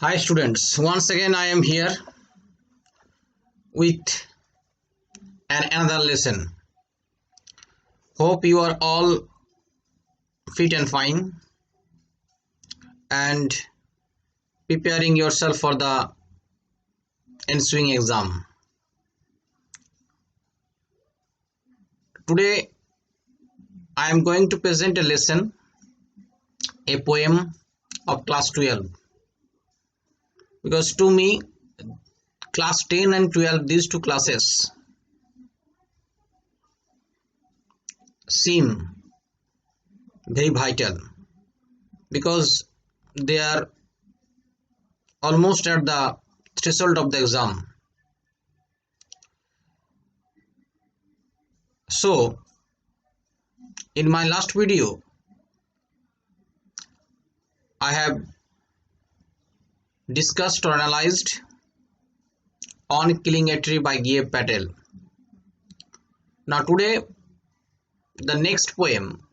Hi students, once again I am here with another lesson. Hope you are all fit and fine and preparing yourself for the ensuing exam. Today I am going to present a lesson, a poem of class 12, because to me class 10 and 12, these two classes seem very vital because they are almost at the threshold of the exam. So in my last video I have discussed or analyzed On Killing a Tree by G.F. Patel. Now today the next poem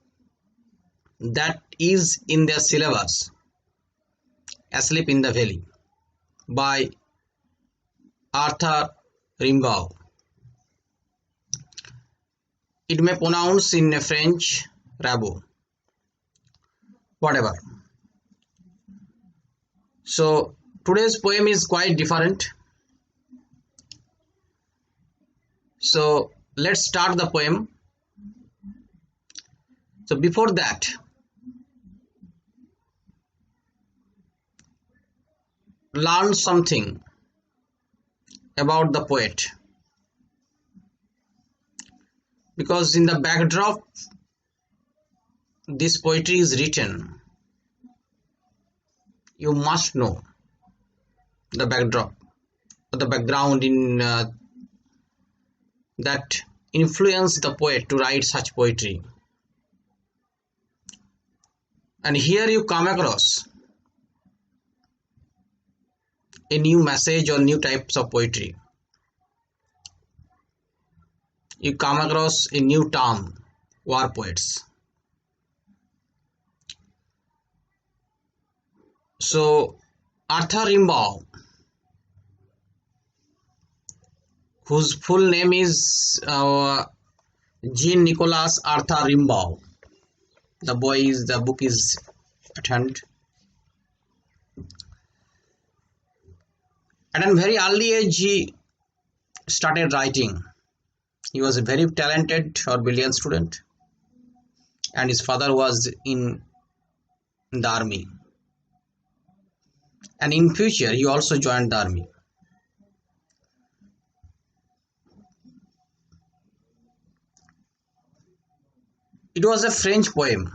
that is in their syllabus, Asleep in the Valley by Arthur Rimbaud. It may pronounce in French Rimbaud, whatever. So today's poem is quite different. So let's start the poem. So before that, learn something about the poet, because in the backdrop this poetry is written, you must know the backdrop or the background in that influenced the poet to write such poetry. And here you come across a new message or new types of poetry. You come across a new term, war poets. So Arthur Rimbaud, whose full name is Jean-Nicolas Arthur Rimbaud. The book is at hand. At a very early age he started writing. He was a very talented or brilliant student, and his father was in the army. And in future he also joined the army. It was a French poem,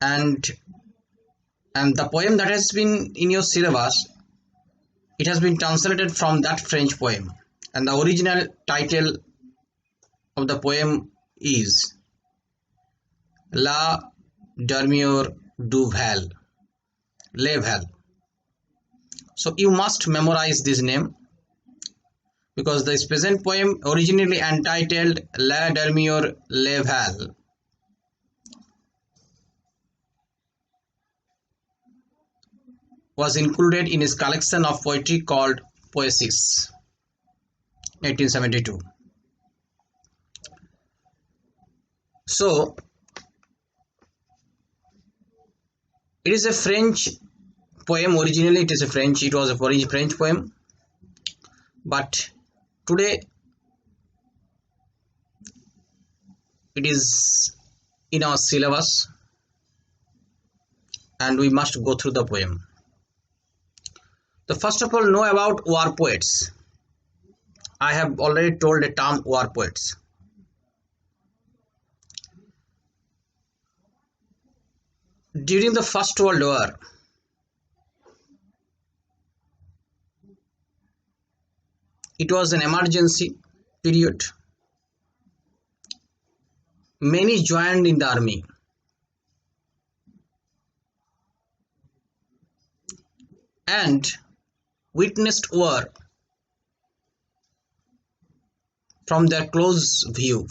and the poem that has been in your syllabus, it has been translated from that French poem, and the original title of the poem is La Demeure du Val, Le Val. So you must memorize this name, because this present poem, originally entitled La Demeure Le Val, was included in his collection of poetry called Poésies, 1872. So it is a French poem. Originally it was a French poem, but today it is in our syllabus and we must go through the poem. So first of all, know about war poets. I have already told the term war poets. During the First World War, it was an emergency period. Many joined in the army. And witnessed war from their close view.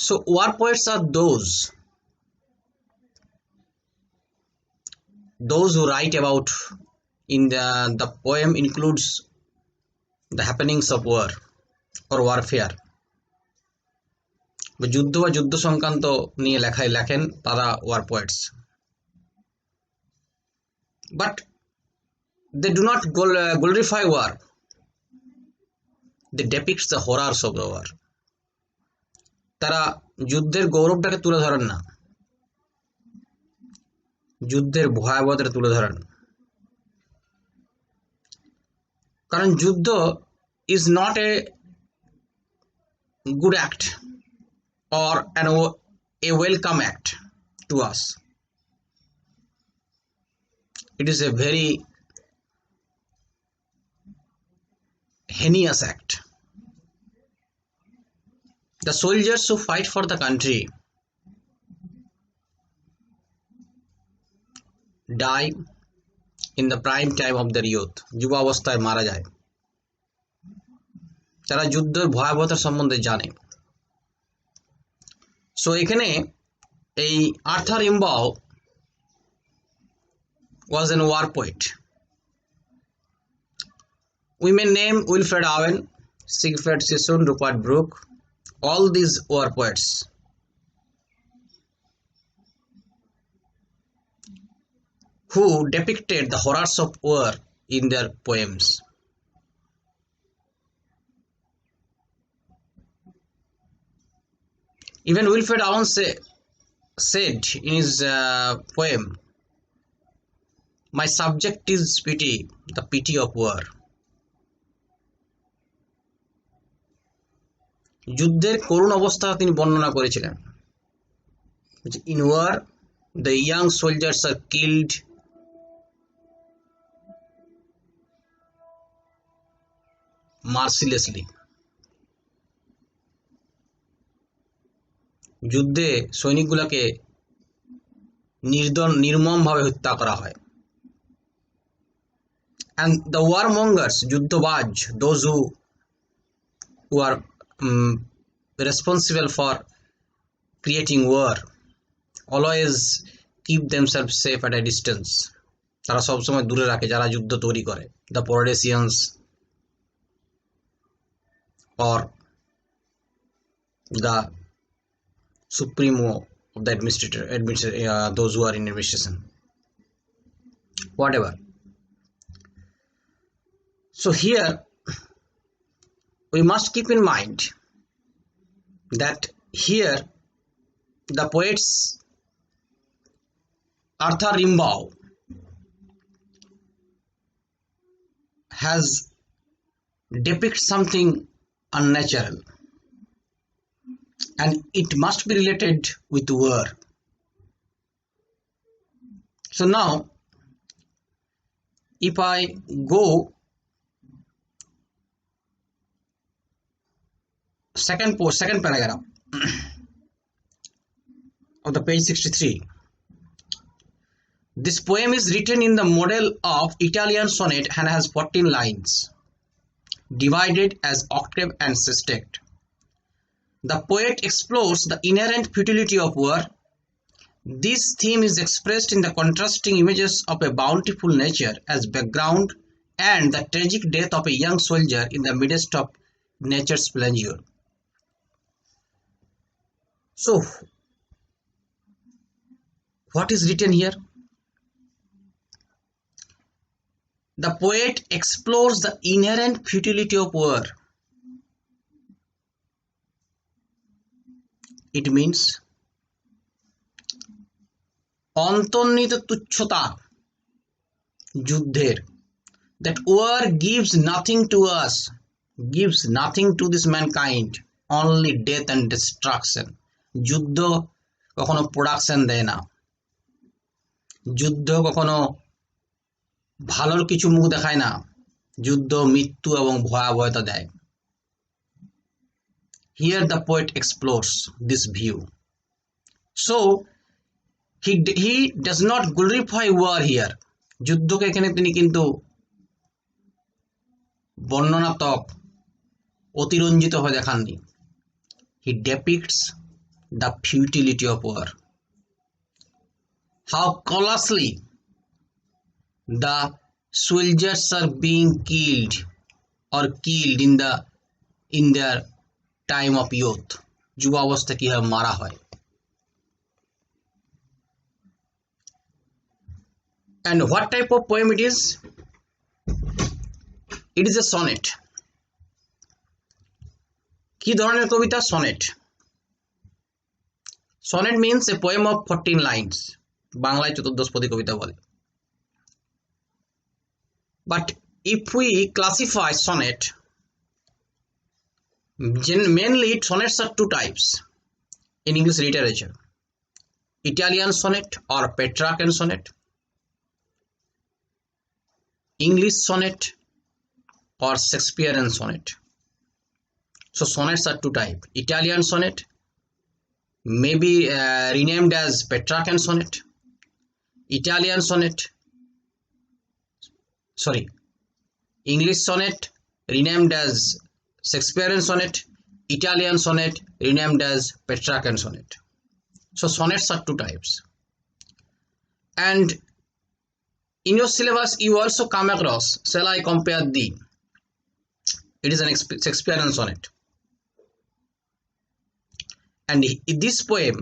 So war poets are those who write about in the poem includes the happenings of war or warfare, যুদ্ধ বা যুদ্ধ সংক্রান্ত নিয়ে লেখেন তারা war poets, but they do not glorify war, they depict the horrors of the war. তারা যুদ্ধের গৌরবটাকে তুলে ধরেন না, যুদ্ধের ভয়াবহতাটা তুলে ধরেন। কারণ যুদ্ধ is not a good act or a welcome act to us. It is a very heinous act. The soldiers who fight for the country die in the prime time of their youth. যুব অবস্থায় মারা যায়। তারা যুদ্ধের ভয়াবহতার সম্বন্ধে জানে। So এখানে এই Arthur রিম্বাউ was a war poet. We may name Wilfred Owen, Siegfried Sassoon, Rupert Brooke, all these war poets. Who depicted the horrors of war in their poems. Even Wilfred Owen said in his poem, "My subject is pity, the pity of war." যুদ্ধের করুণ অবস্থা তিনি বর্ণনা করেছিলেন। In war, the young soldiers are killed mercilessly. যুদ্ধে সৈনিকগুলোকে নির্মমভাবে হত্যা করা হয়। And the warmongers, যুদ্ধবাজ, those who are responsible for creating war, always keep themselves safe at a distance. তারা সবসময় দূরে রাখে যারা যুদ্ধ তৈরি করে। The politicians or the supremo of the administrator, those who are in administration, whatever. So here we must keep in mind that here the poets Arthur Rimbaud has depicted something unnatural, and it must be related with war. So now if I go second paragraph of the page 63, this poem is written in the model of Italian sonnet and has 14 lines divided as octave and sestet. The poet explores the inherent futility of war. This theme is expressed in the contrasting images of a bountiful nature as background and the tragic death of a young soldier in the midst of nature's splendor. So, what is written here? The poet explores the inherent futility of war. It means অন্তর্নিহিত তুচ্ছতা যুদ্ধের, that war gives nothing to us, gives nothing to this mankind, only death and destruction. যুদ্ধ কখনো production দেয় না, যুদ্ধ কখনো ভালোর কিছু মুখ দেখায় না, যুদ্ধ মৃত্যু এবং ভয়াবহতা দেয়। Here the poet explores this view. So he does not glorify war here. যুদ্ধকে এখানে তিনি কিন্তু বর্ণনাত্মক অতিরঞ্জিত হয়ে দেখাননি। He depicts the futility of war. How colossally the soldiers are being killed in their time of youth. যুবাবস্থা কিভাবে মারা হয়. And what type of poem it is? It is a sonnet. কি ধরনের কবিতা? Sonnet. Sonnet means a poem of 14 lines. বাংলায় চতুর্দশপদী কবিতা বলে. But if we classify sonnet, mainly sonnets are two types in English literature: Italian sonnet or Petrarchan sonnet, English sonnet or Shakespearean sonnet. So sonnets are two types: Italian sonnet, maybe renamed as Petrarchan sonnet, English sonnet renamed as Shakespearean sonnet, Italian sonnet renamed as Petrarchan sonnet. So sonnets are two types. And in your syllabus you also come across, shall I compare thee? It is an Shakespearean sonnet. And this poem,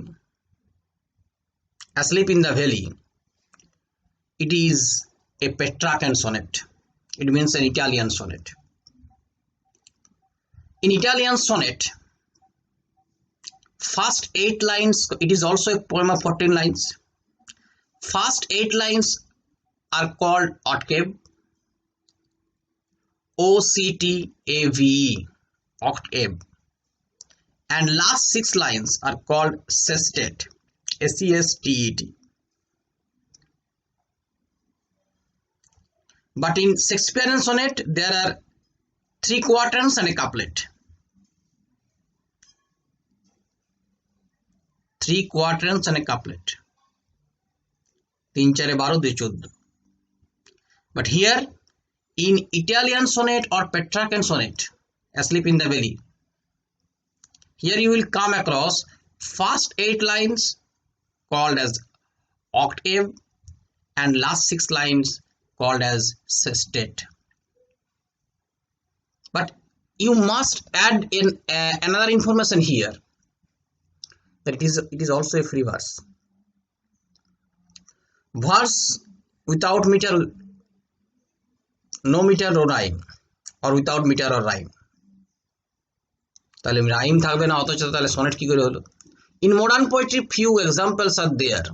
Asleep in the Valley, it is a Petrarchan sonnet. It means an Italian sonnet. In Italian sonnet, first 8 lines, it is also a poem of 14 lines. First 8 lines are called octave, O-C-T-A-V-E, octave. And last 6 lines are called sestet, S-E-S-T-E-T. But in Shakespearean sonnet, there are 3 quatrains and a couplet. 3 quatrains and a couplet. 3 4 12 2 14. But here in Italian sonnet or Petrarchan sonnet, Asleep in the Valley, here you will come across first 8 lines called as octave and last 6 lines called as sestet. But you must add in another information here, that it is also a free verse. Verse without meter, no meter or rhyme, or without meter or rhyme. তাহলে rhyme থাকবে না, অথচ তাহলে sonnet কি করে হলো? In modern poetry few examples are there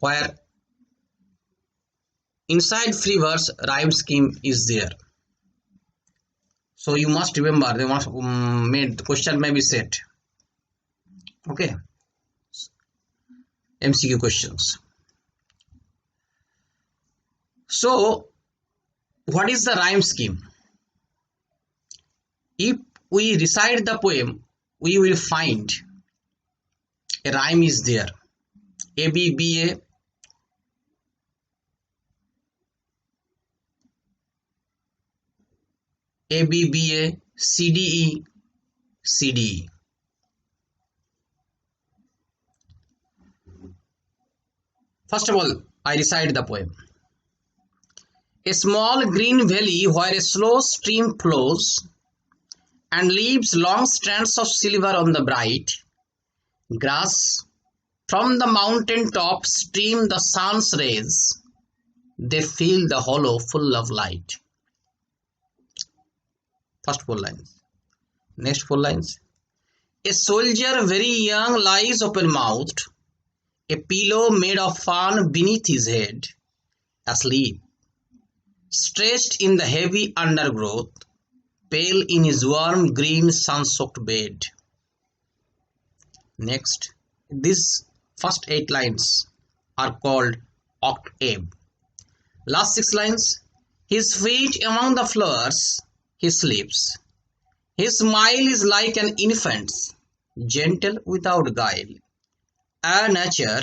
where inside free verse rhyme scheme is there. So you must remember, they must the question may be set. Okay, MCQ questions. So what is the rhyme scheme? If we recite the poem, we will find a rhyme is there. A B B A, A B B A, C D E, C D E. First of all, I recite the poem. A small green valley where a slow stream flows and leaves long strands of silver on the bright grass. From the mountain top stream the sun's rays. They fill the hollow full of light. First 4 lines. Next 4 lines. A soldier very young lies open-mouthed, a pillow made of fern beneath his head, asleep, stretched in the heavy undergrowth, pale in his warm green sun-soaked bed. Next, these first 8 lines are called octave. Last 6 lines. His feet among the flowers, he sleeps. His smile is like an infant's, gentle without guile. Ere nature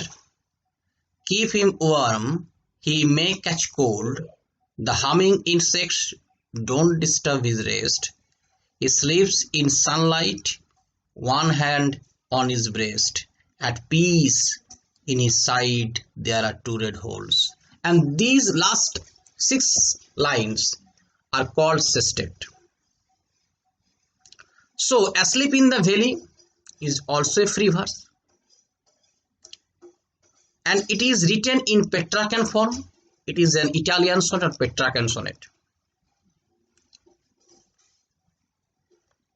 keep him warm, he may catch cold. The humming insects don't disturb his rest. He sleeps in sunlight one hand on his breast, at peace, in his side there are two red holes. And these last 6 lines are called sestet. So Asleep in the Valley is also a free verse, and it is written in Petrarchan form. It is an Italian sonnet or Petrarchan sonnet.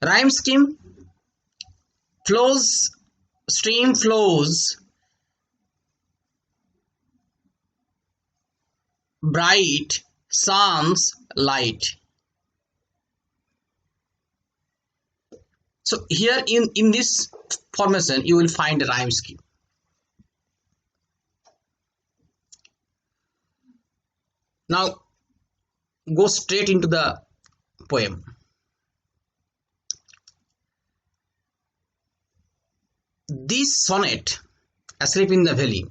Rhyme scheme: flows, stream flows, bright, sun's light. So here in this formation you will find a rhyme scheme. Now go straight into the poem. This sonnet, Asleep in the Valley,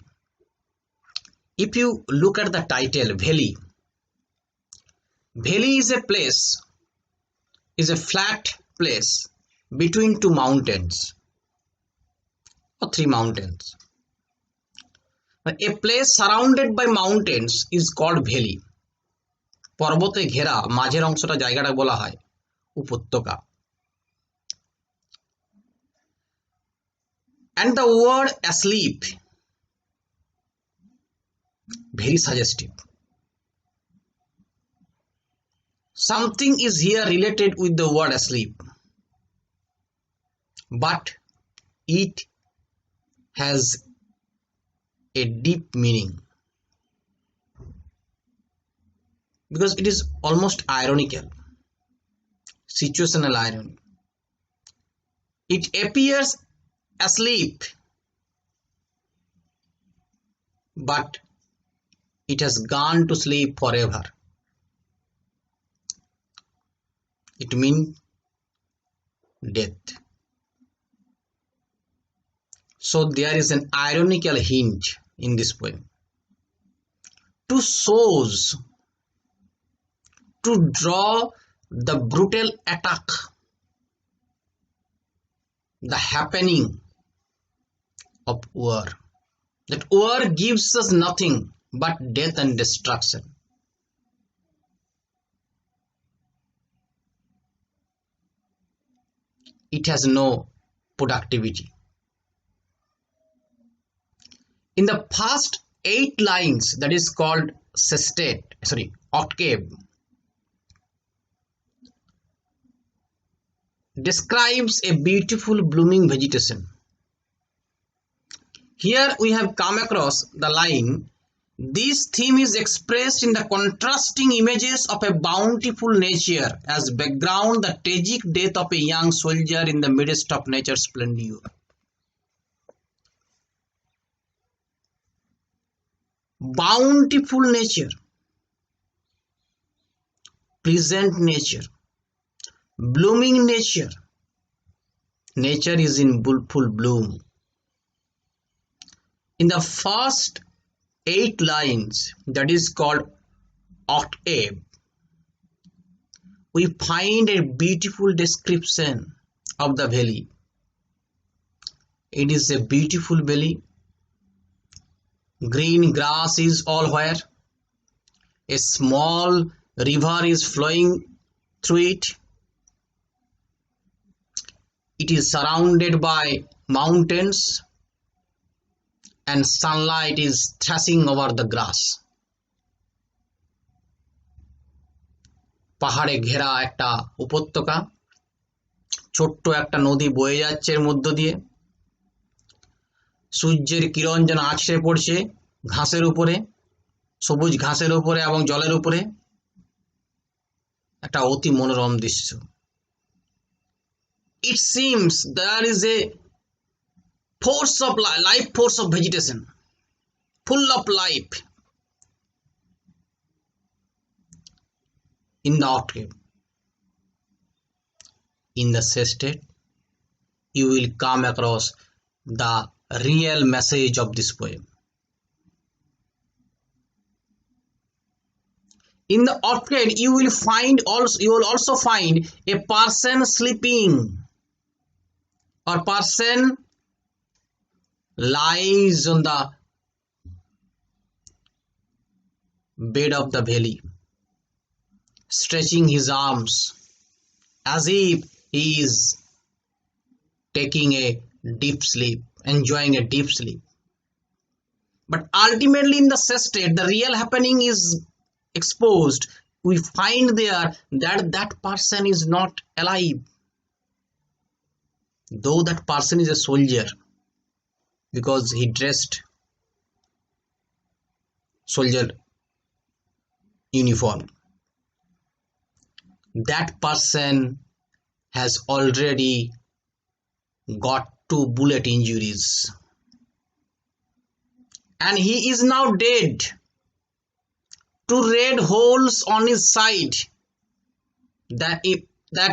if you look at the title, valley is a place, is a flat place between two mountains or three mountains. A place surrounded by mountains is called valley. পর্বতে ঘেরা মাঝের অংশটা জায়গাটা বলা হয় উপত্যকা. And the word asleep, very suggestive. Something is here related with the word asleep, but it has a deep meaning because it is almost ironical, situational irony. It appears asleep, but it has gone to sleep forever. It means death. So there is an ironical hint in this poem. To shows, to draw the brutal attack, the happening of war. That war gives us nothing but death and destruction. It has no productivity. In the first 8 lines, that is called octave, describes a beautiful blooming vegetation. Here we have come across the line, this theme is expressed in the contrasting images of a bountiful nature as background, the tragic death of a young soldier in the midst of nature's splendor. Bountiful nature, pleasant nature, blooming nature. Nature is in full bloom. In the first 8 lines, that is called octave, we find a beautiful description of the valley. It is a beautiful valley. Green grass is all where. A small river is flowing through it. It is surrounded by mountains and sunlight is thrashing over the grass. পাহাড়ে ঘেরা একটা উপত্যকা, ছোট্ট একটা নদী বয়ে যাচ্ছে এর মধ্য দিয়ে, সূর্যের কিরণ যেন আছড়ে পড়ছে ঘাসের উপরে, সবুজ ঘাসের উপরে এবং জলের উপরে, একটা অতি মনোরম দৃশ্য. It seems there is a force of life force of vegetation, full of life in the octave. In the sestet, you will come across the real message of this poem. In the octave, you will also find a person sleeping. or person lies on the bed of the valley, stretching his arms as if he is taking a deep sleep, enjoying a deep sleep. But ultimately in the sestet, the real happening is exposed. We find there that that person is not alive, though that person is a soldier, because he dressed soldier uniform. That person has already got 2 bullet injuries and he is now dead. 2 red holes on his side, that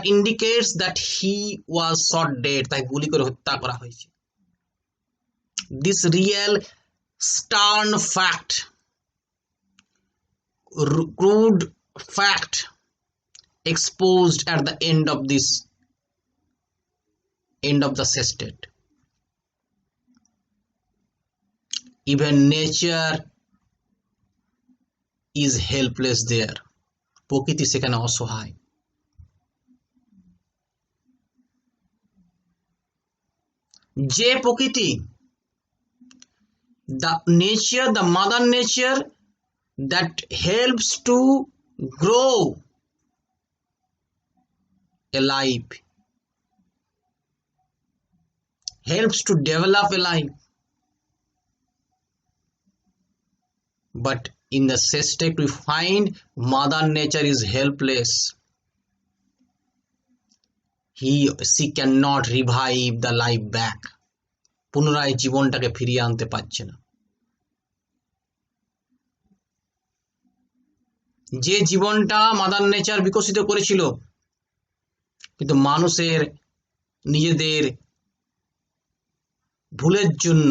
indicates that he was shot dead. তাই গুলি করে হত্যা করা হয়েছে. This real stern fact, crude fact, exposed at the end of the sestet. Even nature is helpless there. প্রকৃতি সেখানে অসহায়. যে প্রকৃতি, the nature, the mother nature that helps to grow a life, helps to develop a life. But in the sestet we find mother nature is helpless. She cannot revive the life back. পুনরায় জীবনটাকে ফিরিয়ে আনতে পারছে না. যে জীবনটা mother nature বিকশিত করেছিল, কিন্তু মানুষের নিজেদের ভুলের জন্য,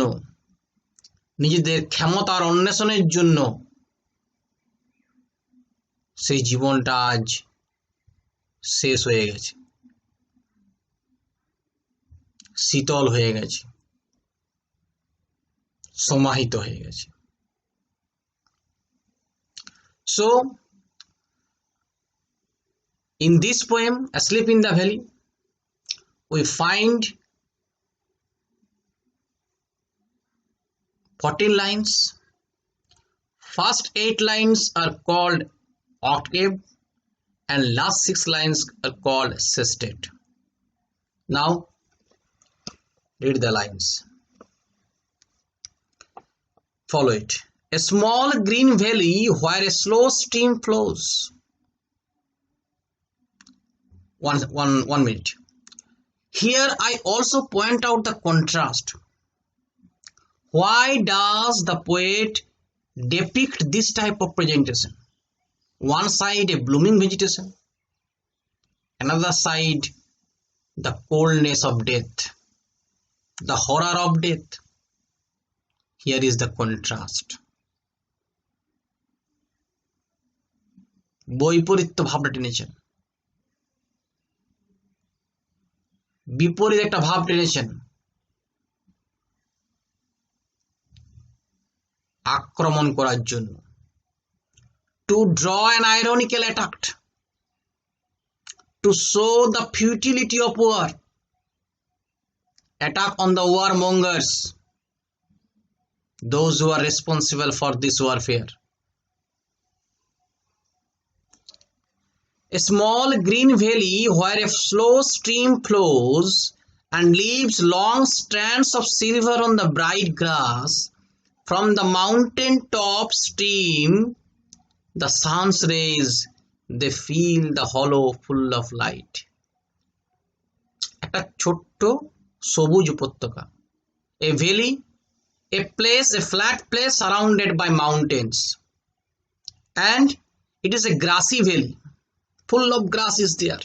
নিজেদের ক্ষমতার অন্বেষণের জন্য সেই জীবনটা আজ শেষ হয়ে গেছে, শীতল হয়ে গেছে, সমাহিত হয়ে গেছে. So in this poem, Asleep in the Valley, we find 14 lines. First 8 lines are called octave and last 6 lines are called sestet. Now read the lines. Follow it. A small green valley where a slow stream flows. One minute. Here I also point out the contrast. Why does the poet depict this type of presentation? One side a blooming vegetation, another side the coldness of death, the horror of death. Here is the contrast. বৈপরীত্য ভাবটা টেনেছেন, বিপরীত একটা ভাব টেনেছেন, আক্রমণ করার জন্য, to draw an ironical attack, to show the futility of war, attack on the warmongers, those who are responsible for this warfare. A small green valley where a slow stream flows and leaves long strands of silver on the bright grass. From the mountain top stream, the sun's rays, they fill the hollow full of light. একটা ছোট্ট সবুজ উপত্যকা, a valley, a place, a flat place surrounded by mountains, and it is a grassy valley, full of grass is there,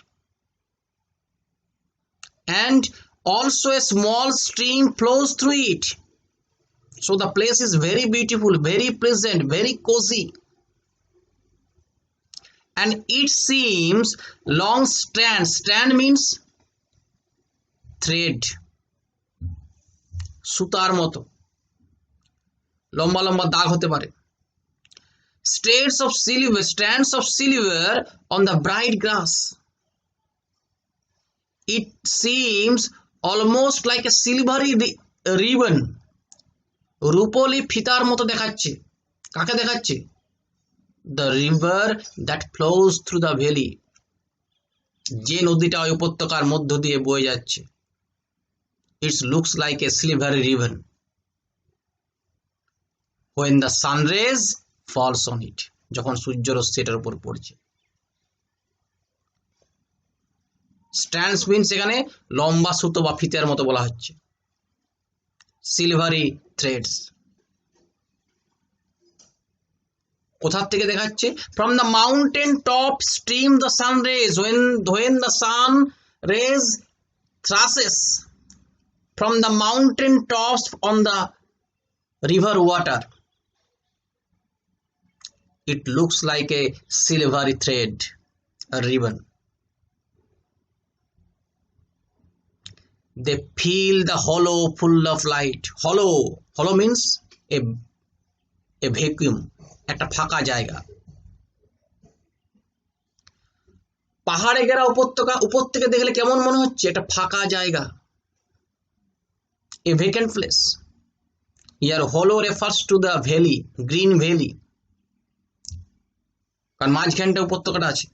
and also a small stream flows through it. So the place is very beautiful, very pleasant, very cozy, and it seems long strand means thread, সুতার মতো লম্বা লম্বা দাগ হতে পারে। Strands of silver on the bright grass. It seems almost like a silvery ribbon. রূপলি ফিতার মতো দেখাচ্ছে। কাকে দেখাচ্ছে? The river that flows through the valley. যে নদীটা ওই উপত্যকার মধ্য দিয়ে বয়ে যাচ্ছে। It looks like a silvery ribbon when the sun rays falls on it. যখন সূর্যরশ্মি এটার উপর পড়ছে। স্ট্যান্ডস মিন্স এখানে লম্বা সুতো বা ফিতার মতো বলা হচ্ছে। সিলভারি থ্রেডস কোথার থেকে দেখাচ্ছে? From the mountain top stream the sun rays when the sun rays thrashes from the mountain tops on the river water. It looks like a silvery thread, a ribbon. They feel the hollow full of light. Hollow means a vacuum, একটা ফাঁকা জায়গা। পাহাড়ে ঘেরা উপর থেকে দেখলে কেমন মনে হচ্ছে? একটা ফাঁকা জায়গা, a vacant place. Here hollow refers to the valley, green valley, কারণ মাঝখানটা উপত্যকাটা আছে।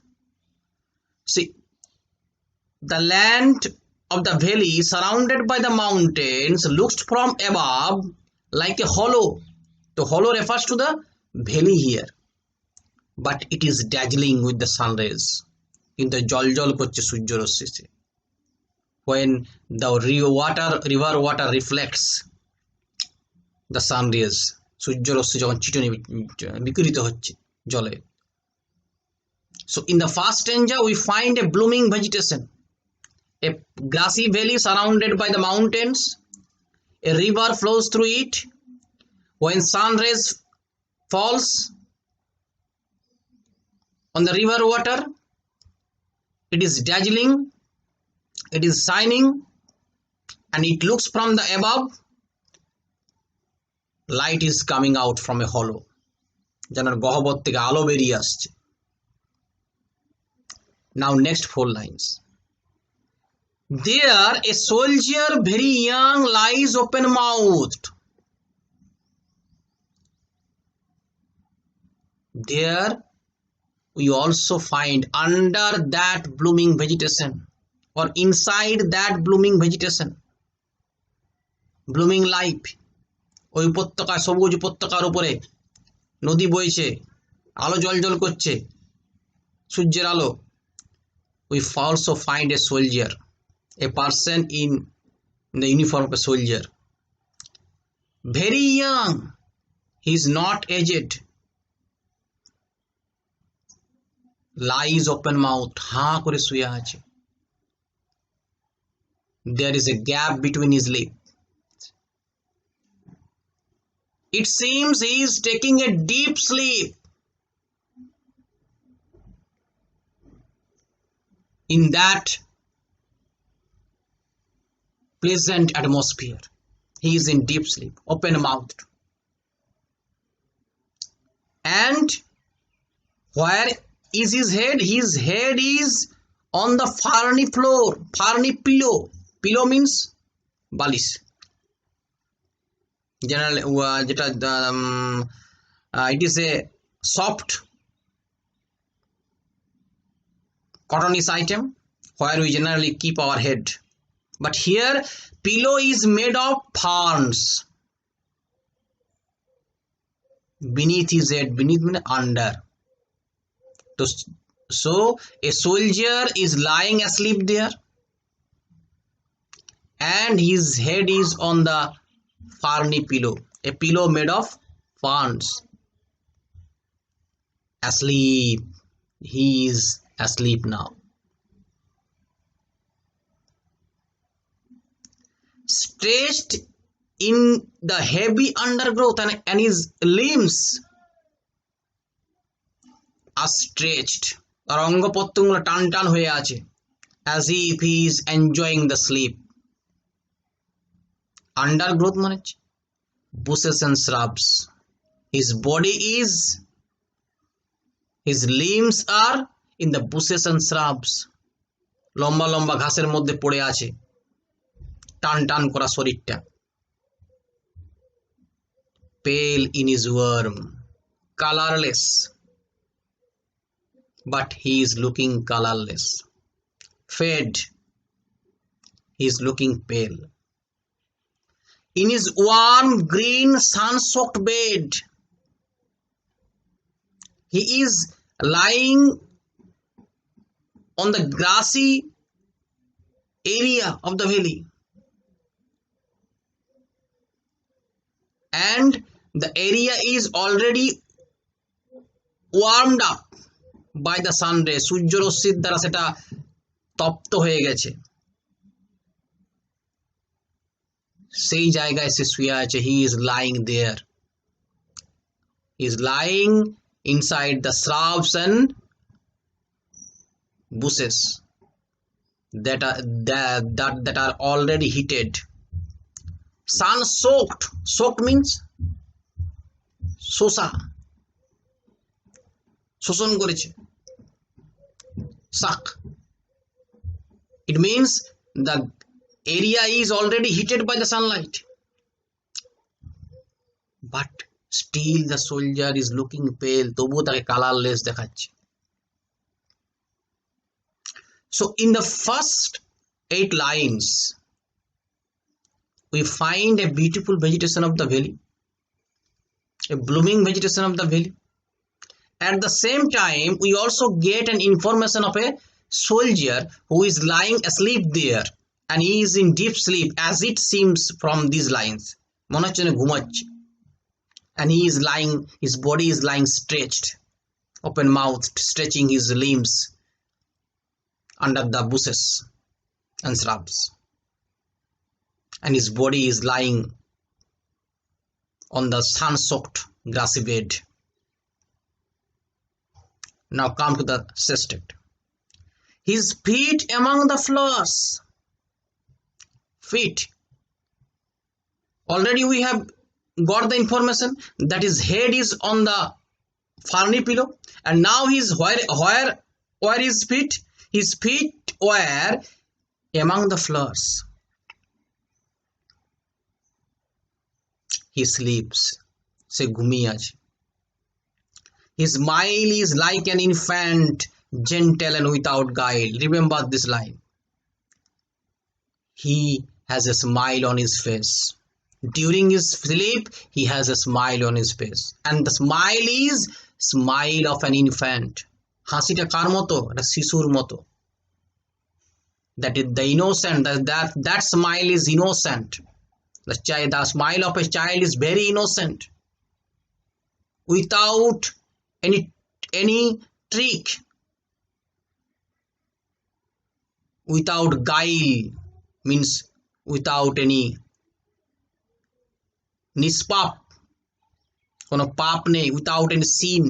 See, the land of the valley surrounded by the mountains looks from above like a hollow. So hollow refers to the valley here, but it is dazzling with the sun rays. কিন্তু জল করছে সূর্যরশ্মিতে। When the river water reflects the sun rays, সূর্যরশ্মি যখন চিটনি বিকিরিত হচ্ছে জলে। So in the first stanza we find a blooming vegetation, a grassy valley surrounded by the mountains, a river flows through it. When sun rays falls on the river water, it is dazzling, it is shining, and it looks from the above. Light is coming out from a hollow. যেন গহ্বর থেকে আলো বেরিয়ে আসছে। Now next 4 lines. There a soldier very young lies open mouthed. There we also find under that blooming vegetation or inside that blooming vegetation, blooming life. ওই উপত্যকা, সবুজ উপত্যকার উপরে নদী বইছে, আলো জল করছে, সূর্যের আলো। We also find a soldier, a person in the uniform of a soldier, very young, he is not aged, lies open mouth, হাঁ করে শুয়ে আছে। There is a gap between his lips. It seems he is taking a deep sleep. In that pleasant atmosphere, he is in deep sleep, open mouthed. And where is his head? His head is on the ferny floor, ferny pillow. Pillow means বালিশ। General যেটা it is a soft cottonish item where we generally keep our head, but here pillow is made of ferns. Beneath his head, beneath means under. So a soldier is lying asleep there, and his head is on the ferny pillow, a pillow made of ferns. Asleep, he is asleep now. Stretched in the heavy undergrowth, and his limbs are stretched, তার অঙ্গ প্রত্যঙ্গ টান হয়ে আছে, as if he is enjoying the sleep. undergrowth মানে bushes and shrubs. His body is, his limbs are in the bushes and shrubs. লম্বা লম্বা ঘাসের মধ্যে পড়ে আছে, টান টান করা শরীরটা। Pale in his worm, colorless, but he is looking colorless. Fed, he is looking pale. In his warm green sun-soaked bed, he is lying on the grassy area of the valley, and the area is already warmed up by the sun ray. সূর্যরশ্মির দ্বারা সেটা তপ্ত হয়ে গেছে, সেই জায়গায় সে শুয়ে আছে। He is lying there. He is lying inside the shrubs and bushes that are already heated. Sun soaked. Soaked means শোষণ করেছে, suck. It means the area is already heated by the sunlight, but still the soldier is looking pale. তবুও তাকে colourless দেখাচ্ছে। So in the first 8 lines we find a beautiful vegetation of the valley, a blooming vegetation of the valley. At the same time we also get an information of a soldier who is lying asleep there, and he is in deep sleep as it seems from these lines. মনে হচ্ছে না ঘুমাচ্ছে, and he is lying, his body is lying stretched, open mouthed, stretching his limbs under the bushes and shrubs, and his body is lying on the sun-soaked grassy bed. Now come to the sestet. His feet among the flowers. Feet. Already we have got the information that his head is on the ferny pillow, and now he's where his feet? His feet were among the flowers. He sleeps. Se ঘুমিয়ে আছে। His smile is like an infant, gentle and without guile. Remember this line. He has a smile on his face. During his sleep, he has a smile on his face. And the smile is smile of an infant. হাসিটা কার মতো? এটা শিশুর মতো। That is the innocent, that smile is innocent. The smile of a child is very innocent, without any trick, without guile, means without any nispap, কোনো পাপ নেই, without any sin,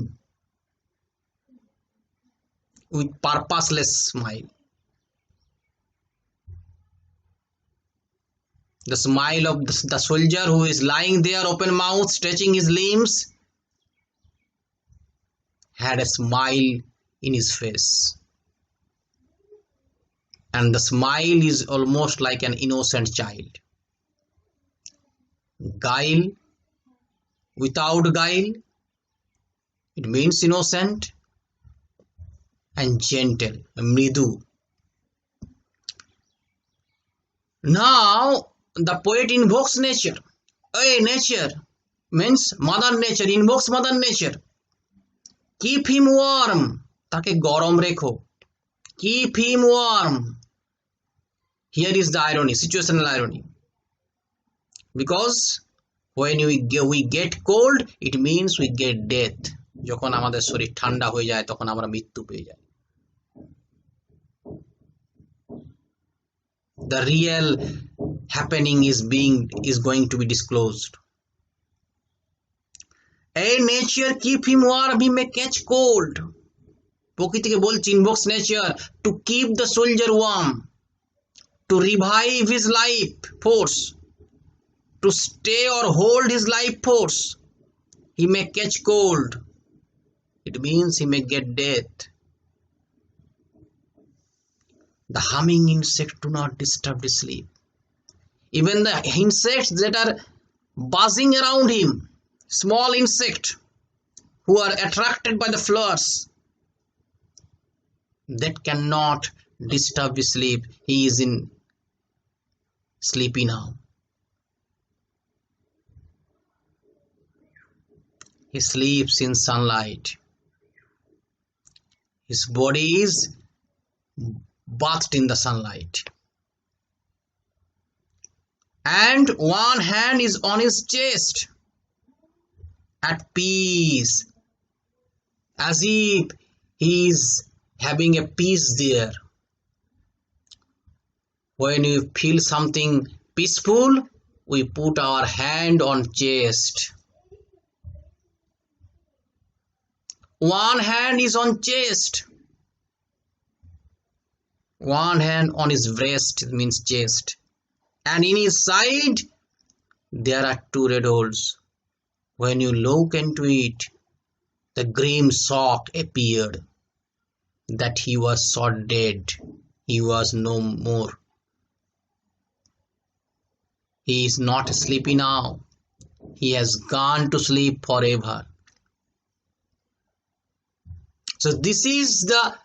with purposeless smile. The smile of the soldier who is lying there open mouth, stretching his limbs, had a smile in his face, and the smile is almost like an innocent child. Guile, without guile, it means innocent, and gentle, mridu. Now the poet invokes nature. Nature means mother nature, invokes mother nature. Keep him warm, তাকে গরম রেখো। Keep him warm. Here is the irony, situational irony. Because when we get cold, it means we get death. যখন আমাদের শরীর ঠান্ডা হয়ে যায় তখন আমরা মৃত্যু পেয়ে যাই। The real happening is going to be disclosed. Nature, keep him warm, he may catch cold. প্রকৃতিকে বলছি, invokes nature to keep the soldier warm, to revive his life force. to stay or hold his life force. He may catch cold. It means he may get death. The humming insect do not disturb his sleep. Even the insects that are buzzing around him, small insect who are attracted by the flowers, that cannot disturb his sleep. He is in sleepy now. He sleeps in sunlight. His body is bathed in the sunlight. And one hand is on his chest, at peace, as if he is having a peace there. When we feel something peaceful, we put our hand on chest. One hand is on chest. One hand on his breast, means chest. And in his side, there are two red holes. When you look into it, the grim shock appeared that he was shot dead. He was no more. He is not sleepy now. He has gone to sleep forever. So this is the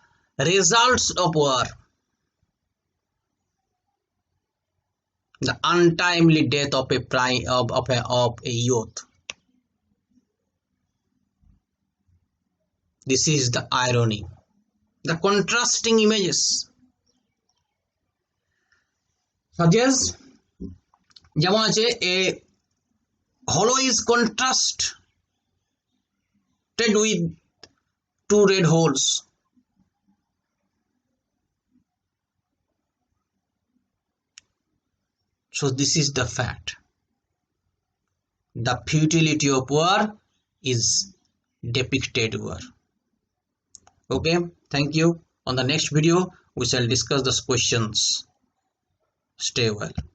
results of war. The untimely death of a youth. This is the irony. The contrasting images. Suggest যেমন আছে a hollow is contrasted with two red holes. So this is the fact. The futility of war is depicted war. Okay, thank you. On the next video, we shall discuss those questions. Stay well.